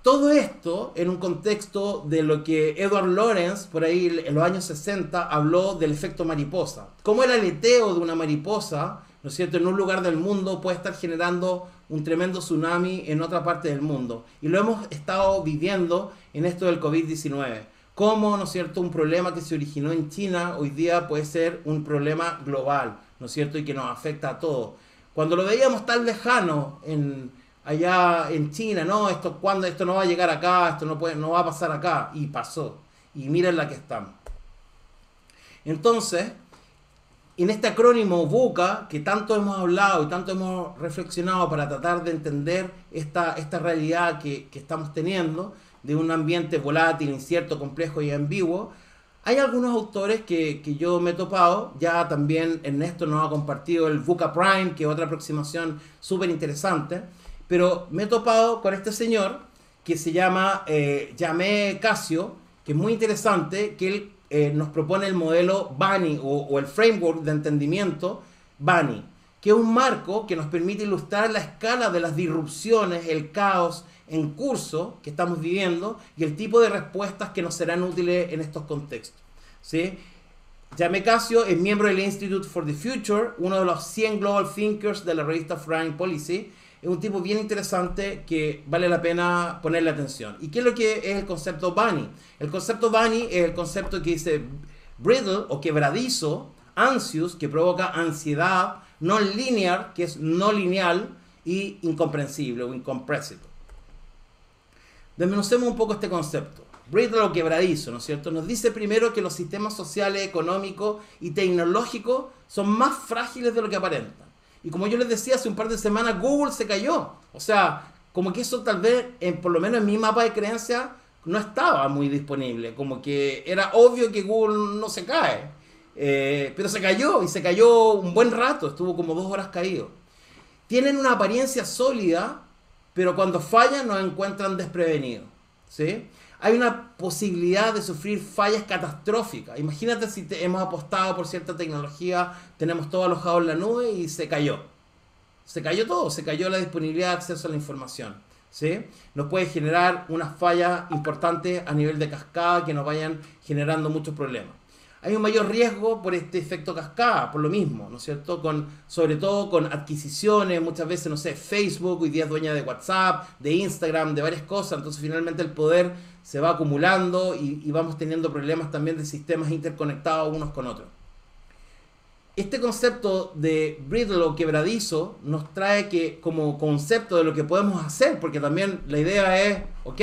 todo esto en un contexto de lo que Edward Lorenz, por ahí en los años 60, habló del efecto mariposa. Cómo el aleteo de una mariposa, ¿no es cierto?, en un lugar del mundo puede estar generando un tremendo tsunami en otra parte del mundo. Y lo hemos estado viviendo en esto del COVID-19. Cómo, ¿no es cierto?, un problema que se originó en China hoy día puede ser un problema global, ¿no es cierto?, y que nos afecta a todos. Cuando lo veíamos tan lejano allá en China, no, esto no va a llegar acá, esto no va a pasar acá, y pasó. Y miren la que estamos. Entonces, en este acrónimo VUCA, que tanto hemos hablado y tanto hemos reflexionado para tratar de entender esta realidad que estamos teniendo, de un ambiente volátil, incierto, complejo y ambiguo, hay algunos autores que yo me he topado. Ya también Ernesto nos ha compartido el VUCA Prime, que es otra aproximación súper interesante, pero me he topado con este señor que se llama Jaime Casio, que es muy interesante, que él nos propone el modelo BANI o el framework de entendimiento BANI, que es un marco que nos permite ilustrar la escala de las disrupciones, el caos en curso que estamos viviendo y el tipo de respuestas que nos serán útiles en estos contextos, ¿sí? Jaime Casio es miembro del Institute for the Future, uno de los 100 Global Thinkers de la revista Foreign Policy. Es un tipo bien interesante que vale la pena ponerle atención. ¿Y qué es lo que es el concepto BANI? El concepto BANI es el concepto que dice brittle o quebradizo, anxious, que provoca ansiedad, non-linear, que es no lineal, y incomprensible o incompressible. Desmenuzemos un poco este concepto. Brittle o quebradizo, ¿no es cierto? Nos dice primero que los sistemas sociales, económicos y tecnológicos son más frágiles de lo que aparentan. Y como yo les decía hace un par de semanas, Google se cayó. O sea, como que eso tal vez, por lo menos en mi mapa de creencias, no estaba muy disponible. Como que era obvio que Google no se cae. Pero se cayó, y se cayó un buen rato. Estuvo como 2 horas caído. Tienen una apariencia sólida, pero cuando fallan nos encuentran desprevenidos, ¿sí? Hay una posibilidad de sufrir fallas catastróficas. Imagínate si hemos apostado por cierta tecnología, tenemos todo alojado en la nube y se cayó. Se cayó todo, se cayó la disponibilidad de acceso a la información, ¿sí? Nos puede generar unas fallas importantes a nivel de cascada que nos vayan generando muchos problemas. hay un mayor riesgo por este efecto cascada, por lo mismo, ¿no es cierto? Sobre todo con adquisiciones, muchas veces, no sé, Facebook hoy día es dueña de WhatsApp, de Instagram, de varias cosas, entonces finalmente el poder se va acumulando y vamos teniendo problemas también de sistemas interconectados unos con otros. Este concepto de brittle o quebradizo nos trae que como concepto de lo que podemos hacer, porque también la idea es, ok,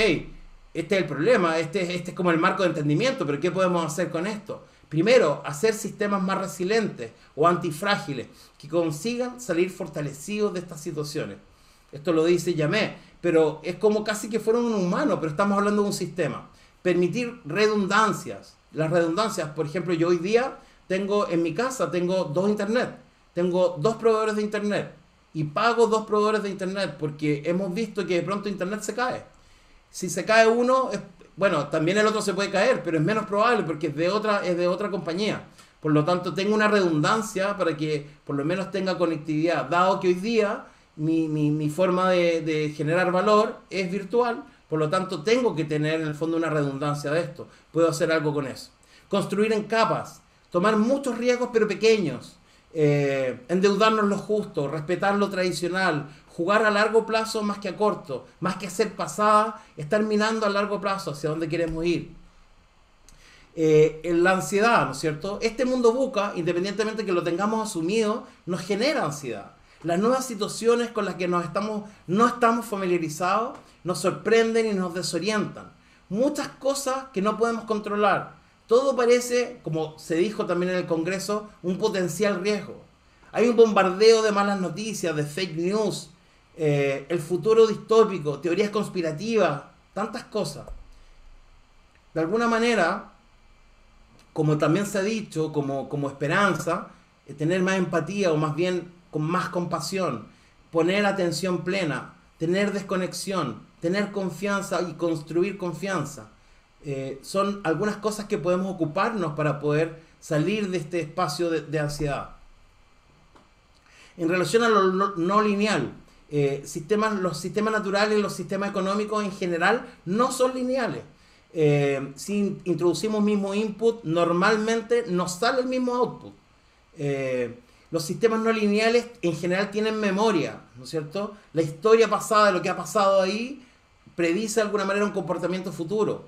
este es el problema, este es como el marco de entendimiento, pero ¿qué podemos hacer con esto? Primero, hacer sistemas más resilientes o antifrágiles que consigan salir fortalecidos de estas situaciones. Esto lo dice Yamé, pero es como casi que fuera un humano, pero estamos hablando de un sistema. Permitir redundancias. Las redundancias, por ejemplo, yo hoy día tengo en mi casa, tengo 2 internet, tengo 2 proveedores de internet y pago 2 proveedores de internet porque hemos visto que de pronto internet se cae. Si se cae uno, bueno, también el otro se puede caer, pero es menos probable porque es de otra compañía. Por lo tanto, tengo una redundancia para que por lo menos tenga conectividad. Dado que hoy día mi forma de generar valor es virtual, por lo tanto tengo que tener en el fondo una redundancia de esto. Puedo hacer algo con eso. Construir en capas, tomar muchos riesgos pero pequeños, endeudarnos lo justo, respetar lo tradicional, jugar a largo plazo más que a corto, más que hacer pasada, estar mirando a largo plazo hacia dónde queremos ir. En la ansiedad, ¿no es cierto? Este mundo VUCA, independientemente que lo tengamos asumido, nos genera ansiedad. Las nuevas situaciones con las que no estamos familiarizados nos sorprenden y nos desorientan. Muchas cosas que no podemos controlar. Todo parece, como se dijo también en el Congreso, un potencial riesgo. Hay un bombardeo de malas noticias, de fake news, el futuro distópico, teorías conspirativas, tantas cosas. De alguna manera, como también se ha dicho, como esperanza, tener más empatía o más bien con más compasión, poner atención plena, tener desconexión, tener confianza y construir confianza. Son algunas cosas que podemos ocuparnos para poder salir de este espacio de ansiedad. En relación a lo no lineal, los sistemas naturales y los sistemas económicos en general no son lineales. Si introducimos mismo input, normalmente nos sale el mismo output. Los sistemas no lineales en general tienen memoria, ¿no es cierto? La historia pasada de lo que ha pasado ahí predice de alguna manera un comportamiento futuro.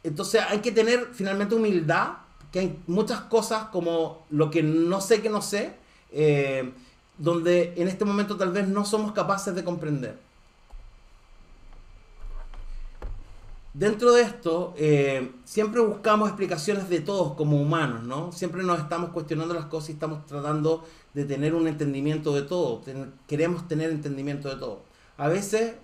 Entonces hay que tener finalmente humildad, que hay muchas cosas como lo que no sé, donde en este momento tal vez no somos capaces de comprender. Dentro de esto, siempre buscamos explicaciones de todos como humanos, ¿no? Siempre nos estamos cuestionando las cosas y estamos tratando de tener un entendimiento de todo. Queremos tener entendimiento de todo. A veces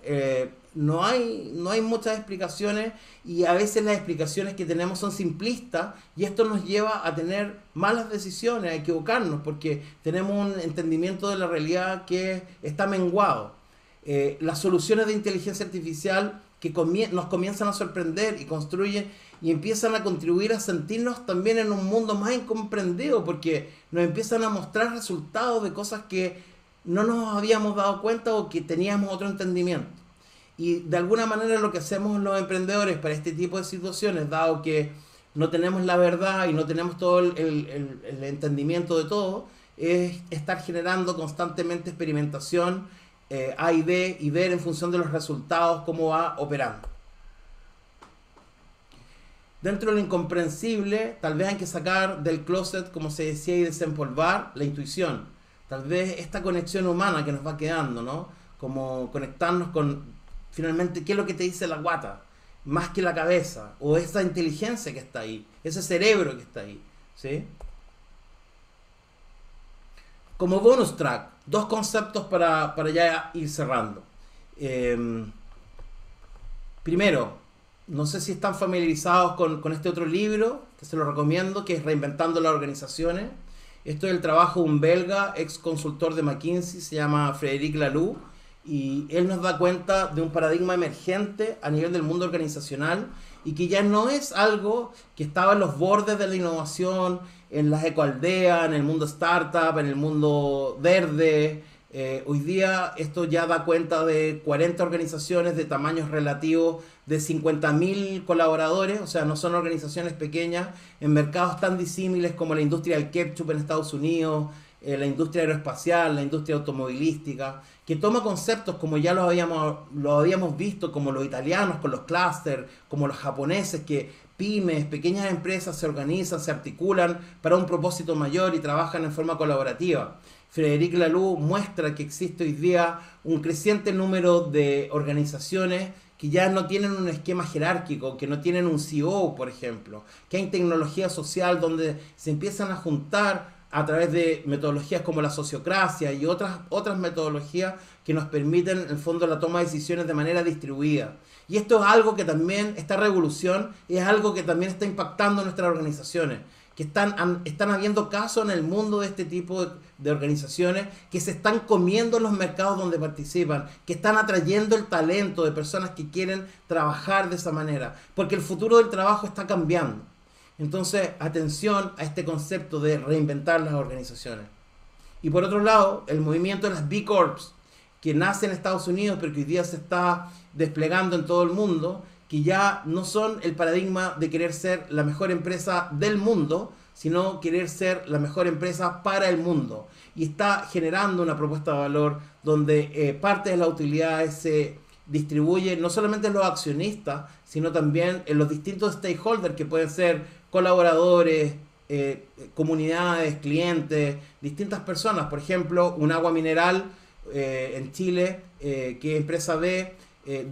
no hay muchas explicaciones y a veces las explicaciones que tenemos son simplistas y esto nos lleva a tener malas decisiones, a equivocarnos porque tenemos un entendimiento de la realidad que está menguado. Las soluciones de inteligencia artificial que nos comienzan a sorprender y construyen y empiezan a contribuir a sentirnos también en un mundo más incomprendido porque nos empiezan a mostrar resultados de cosas que no nos habíamos dado cuenta o que teníamos otro entendimiento. Y de alguna manera lo que hacemos los emprendedores para este tipo de situaciones, dado que no tenemos la verdad y no tenemos todo el entendimiento de todo, es estar generando constantemente experimentación A y B y ver en función de los resultados cómo va operando. Dentro de lo incomprensible, tal vez hay que sacar del closet, como se decía, y desempolvar la intuición. Tal vez esta conexión humana que nos va quedando, ¿no? Como conectarnos con, finalmente, qué es lo que te dice la guata, más que la cabeza, o esa inteligencia que está ahí, ese cerebro que está ahí, ¿sí? Como bonus track, 2 conceptos para ya ir cerrando. Primero, no sé si están familiarizados con este otro libro, que se lo recomiendo, que es Reinventando las Organizaciones. Esto es el trabajo de un belga, ex consultor de McKinsey, se llama Frédéric Laloux, y él nos da cuenta de un paradigma emergente a nivel del mundo organizacional y que ya no es algo que estaba en los bordes de la innovación, en las ecoaldeas, en el mundo startup, en el mundo verde, Hoy día esto ya da cuenta de 40 organizaciones de tamaños relativos de 50.000 colaboradores, o sea, no son organizaciones pequeñas, en mercados tan disímiles como la industria del ketchup en Estados Unidos, la industria aeroespacial, la industria automovilística, que toma conceptos como ya lo habíamos visto, como los italianos con los clústeres, como los japoneses, que pymes, pequeñas empresas se organizan, se articulan para un propósito mayor y trabajan en forma colaborativa. Frédéric Laloux muestra que existe hoy día un creciente número de organizaciones que ya no tienen un esquema jerárquico, que no tienen un CEO, por ejemplo, que hay tecnología social donde se empiezan a juntar a través de metodologías como la sociocracia y otras metodologías que nos permiten, en el fondo, la toma de decisiones de manera distribuida. Y esto es algo que también, esta revolución, es algo que también está impactando nuestras organizaciones, que están habiendo casos en el mundo de este tipo de organizaciones que se están comiendo los mercados donde participan, que están atrayendo el talento de personas que quieren trabajar de esa manera, porque el futuro del trabajo está cambiando. Entonces, atención a este concepto de reinventar las organizaciones. Y por otro lado, el movimiento de las B Corps, que nace en Estados Unidos, pero que hoy día se está desplegando en todo el mundo, que ya no son el paradigma de querer ser la mejor empresa del mundo, sino querer ser la mejor empresa para el mundo. Y está generando una propuesta de valor donde parte de las utilidades se distribuye no solamente en los accionistas, sino también en los distintos stakeholders que pueden ser colaboradores, comunidades, clientes, distintas personas. Por ejemplo, un agua mineral en Chile, que es empresa B,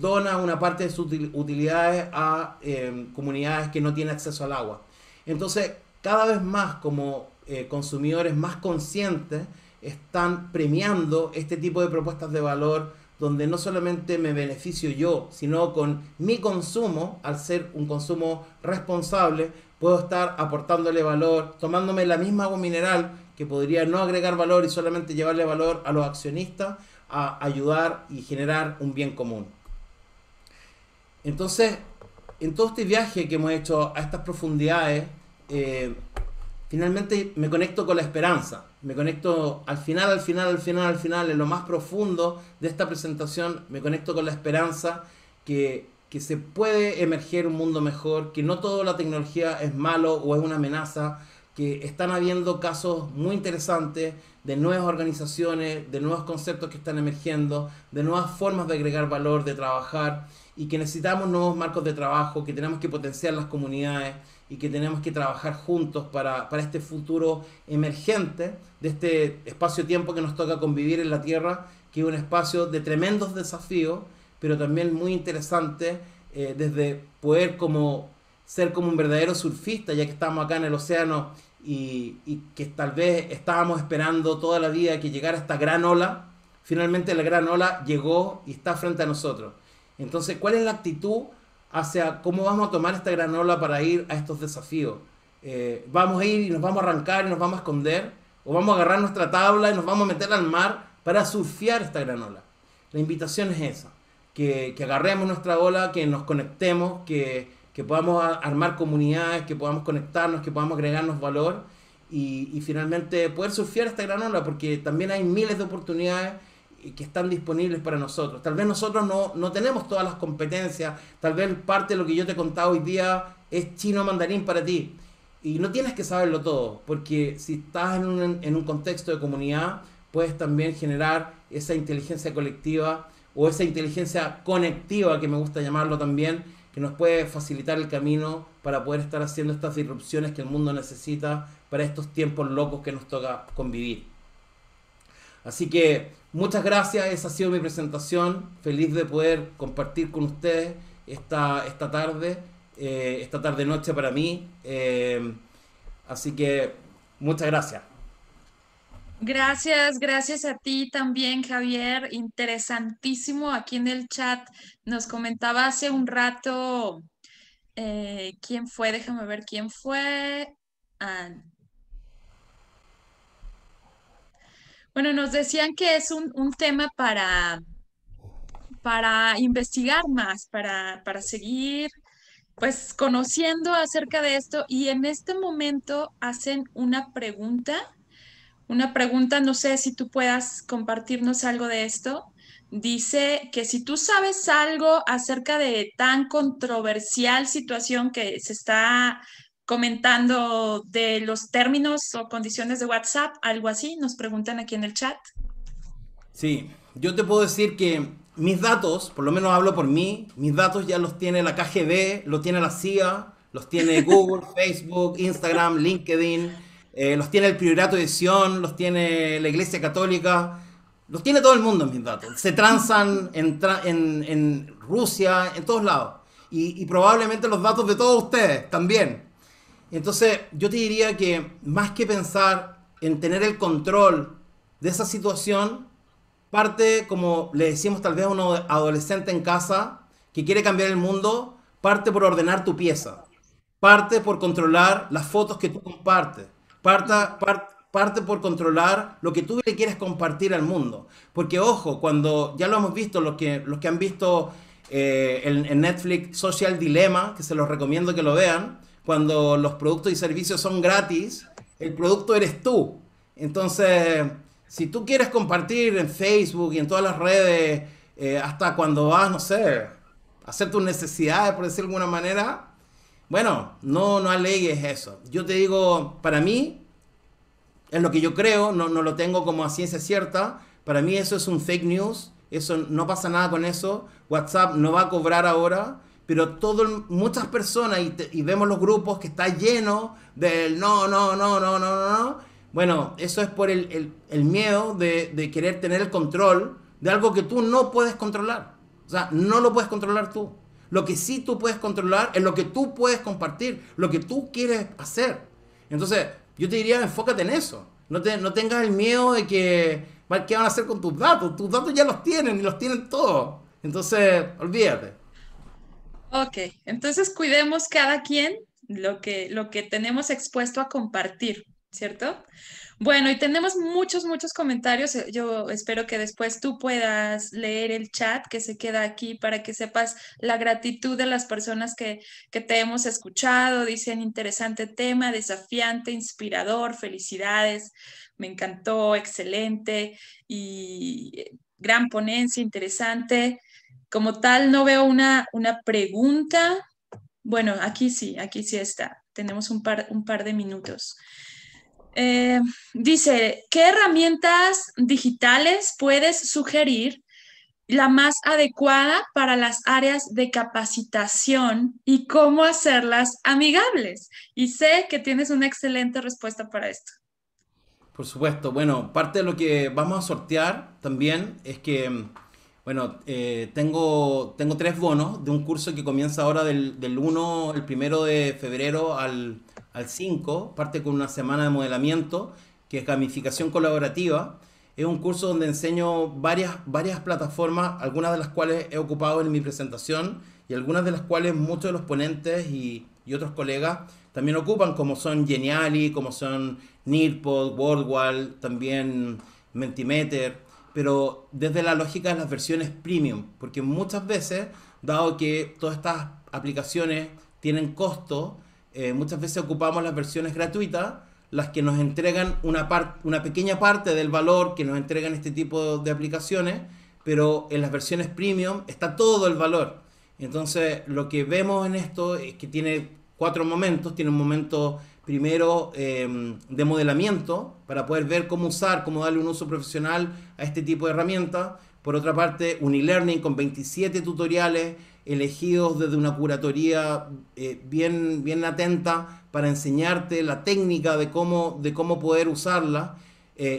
dona una parte de sus utilidades a comunidades que no tienen acceso al agua. Entonces, cada vez más como consumidores más conscientes están premiando este tipo de propuestas de valor donde no solamente me beneficio yo, sino con mi consumo, al ser un consumo responsable, puedo estar aportándole valor, tomándome la misma agua mineral que podría no agregar valor y solamente llevarle valor a los accionistas, a ayudar y generar un bien común. Entonces, en todo este viaje que hemos hecho a estas profundidades, finalmente me conecto con la esperanza. Me conecto al final, en lo más profundo de esta presentación, me conecto con la esperanza que se puede emerger un mundo mejor, que no toda la tecnología es malo o es una amenaza, que están habiendo casos muy interesantes de nuevas organizaciones, de nuevos conceptos que están emergiendo, de nuevas formas de agregar valor, de trabajar, y que necesitamos nuevos marcos de trabajo, que tenemos que potenciar las comunidades y que tenemos que trabajar juntos para este futuro emergente de este espacio-tiempo que nos toca convivir en la Tierra, que es un espacio de tremendos desafíos, pero también muy interesante, desde poder ser como un verdadero surfista, ya que estamos acá en el océano y que tal vez estábamos esperando toda la vida que llegara esta gran ola. Finalmente la gran ola llegó y está frente a nosotros. Entonces, ¿cuál es la actitud hacia cómo vamos a tomar esta gran ola para ir a estos desafíos? ¿Vamos a ir y nos vamos a arrancar y nos vamos a esconder? ¿O vamos a agarrar nuestra tabla y nos vamos a meter al mar para surfear esta gran ola? La invitación es esa, que agarremos nuestra ola, que nos conectemos, que podamos armar comunidades, que podamos conectarnos, que podamos agregarnos valor y finalmente poder surfear esta gran ola, porque también hay miles de oportunidades que están disponibles para nosotros. Tal vez nosotros no tenemos todas las competencias, tal vez parte de lo que yo te he contado hoy día es chino mandarín para ti. Y no tienes que saberlo todo, porque si estás en un contexto de comunidad, puedes también generar esa inteligencia colectiva o esa inteligencia conectiva, que me gusta llamarlo también, que nos puede facilitar el camino para poder estar haciendo estas disrupciones que el mundo necesita para estos tiempos locos que nos toca convivir. Así que muchas gracias, esa ha sido mi presentación. Feliz de poder compartir con ustedes esta tarde noche para mí. Así que muchas gracias. Gracias a ti también, Javier. Interesantísimo. Aquí en el chat nos comentaba hace un rato, ¿quién fue? Déjame ver quién fue. Ah, bueno, nos decían que es un tema para investigar más, para seguir pues conociendo acerca de esto y en este momento hacen una pregunta, no sé si tú puedas compartirnos algo de esto. Dice que si tú sabes algo acerca de tan controversial situación que se está comentando de los términos o condiciones de WhatsApp, algo así, nos preguntan aquí en el chat. Sí, yo te puedo decir que mis datos, por lo menos hablo por mí, mis datos ya los tiene la KGB, los tiene la CIA, los tiene Google, Facebook, Instagram, LinkedIn, los tiene el Priorato de Sion, los tiene la Iglesia Católica, los tiene todo el mundo mis datos. Se transan en Rusia, en todos lados. Y probablemente los datos de todos ustedes también. Entonces, yo te diría que más que pensar en tener el control de esa situación, parte, como le decimos tal vez a un adolescente en casa que quiere cambiar el mundo, parte por ordenar tu pieza, parte por controlar las fotos que tú compartes, parte por controlar lo que tú le quieres compartir al mundo. Porque ojo, cuando ya lo hemos visto, los que han visto en Netflix Social Dilemma, que se los recomiendo que lo vean, cuando los productos y servicios son gratis, el producto eres tú. Entonces, si tú quieres compartir en Facebook y en todas las redes, hasta cuando vas, no sé, a hacer tus necesidades, por decirlo de alguna manera, bueno, no alegues eso. Yo te digo, para mí, en lo que yo creo, no lo tengo como a ciencia cierta, para mí eso es un fake news, eso no pasa nada con eso, WhatsApp no va a cobrar ahora, pero muchas personas, y vemos los grupos que está lleno del no, no, no, no, no, no, no. Bueno, eso es por el miedo de querer tener el control de algo que tú no puedes controlar. O sea, no lo puedes controlar tú. Lo que sí tú puedes controlar es lo que tú puedes compartir, lo que tú quieres hacer. Entonces, yo te diría, enfócate en eso. No tengas el miedo de qué van a hacer con tus datos. Tus datos ya los tienen y los tienen todos. Entonces, olvídate. Ok, entonces cuidemos cada quien lo que tenemos expuesto a compartir, ¿cierto? Bueno, y tenemos muchos, muchos comentarios. Yo espero que después tú puedas leer el chat que se queda aquí para que sepas la gratitud de las personas que te hemos escuchado. Dicen interesante tema, desafiante, inspirador, felicidades, me encantó, excelente y gran ponencia, interesante. Como tal, no veo una pregunta. Bueno, aquí sí está. Tenemos un par de minutos. Eh, Dice, ¿qué herramientas digitales puedes sugerir la más adecuada para las áreas de capacitación y cómo hacerlas amigables? Y sé que tienes una excelente respuesta para esto. Por supuesto, bueno, parte de lo que vamos a sortear también es que, bueno, tengo tres bonos de un curso que comienza ahora del 1, el 1 de febrero al 5, parte con una semana de modelamiento, que es gamificación colaborativa. Es un curso donde enseño varias plataformas, algunas de las cuales he ocupado en mi presentación y algunas de las cuales muchos de los ponentes y otros colegas también ocupan, como son Geniali, como son Nearpod, WordWall, también Mentimeter, pero desde la lógica de las versiones premium, porque muchas veces, dado que todas estas aplicaciones tienen costo, muchas veces ocupamos las versiones gratuitas, las que nos entregan una pequeña parte del valor que nos entregan este tipo de aplicaciones, pero en las versiones premium está todo el valor. Entonces, lo que vemos en esto es que tiene cuatro momentos. Tiene un momento primero de modelamiento para poder ver cómo usar, cómo darle un uso profesional a este tipo de herramientas. Por otra parte, un e-learning con 27 tutoriales elegidos desde una curatoría bien atenta para enseñarte la técnica de cómo poder usarla,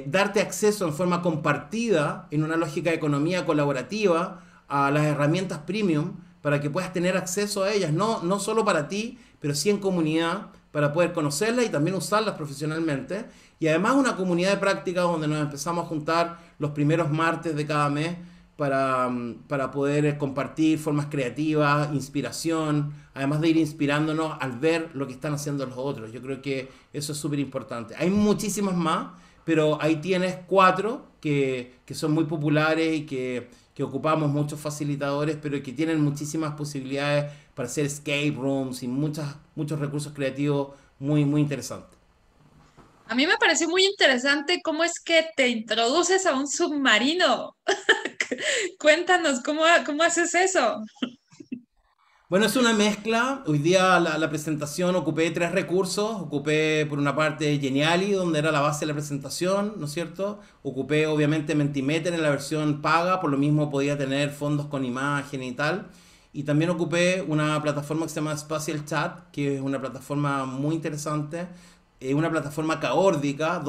darte acceso en forma compartida en una lógica de economía colaborativa a las herramientas premium para que puedas tener acceso a ellas, no solo para ti, pero sí en comunidad, para poder conocerlas y también usarlas profesionalmente. Y además una comunidad de práctica donde nos empezamos a juntar los primeros martes de cada mes para poder compartir formas creativas, inspiración, además de ir inspirándonos al ver lo que están haciendo los otros. Yo creo que eso es súper importante. Hay muchísimas más, pero ahí tienes cuatro que son muy populares y que ocupamos muchos facilitadores, pero que tienen muchísimas posibilidades para hacer escape rooms y muchos recursos creativos muy interesantes. A mí me pareció muy interesante cómo es que te introduces a un submarino. Cuéntanos, ¿cómo haces eso? Bueno, es una mezcla. Hoy día la presentación ocupé tres recursos. Ocupé por una parte Geniali, donde era la base de la presentación, ¿no es cierto? Ocupé obviamente Mentimeter en la versión paga, por lo mismo podía tener fondos con imagen y tal. Y también ocupé una plataforma que se llama Spatial Chat, que es una plataforma muy interesante. Una plataforma caórdica,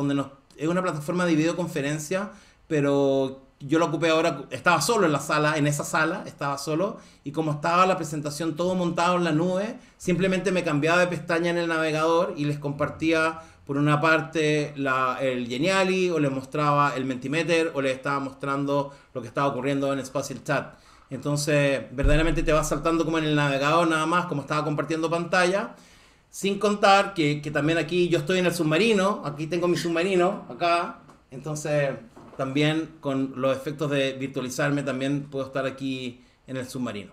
es una plataforma de videoconferencia, pero yo la ocupé ahora, estaba solo en la sala, en esa sala, estaba solo, y como estaba la presentación todo montado en la nube, simplemente me cambiaba de pestaña en el navegador y les compartía por una parte el Geniali, o les mostraba el Mentimeter, o les estaba mostrando lo que estaba ocurriendo en Spatial Chat. Entonces, verdaderamente te va saltando como en el navegador nada más, como estaba compartiendo pantalla. Sin contar que también aquí yo estoy en el submarino, aquí tengo mi submarino, acá. Entonces, también con los efectos de virtualizarme, también puedo estar aquí en el submarino.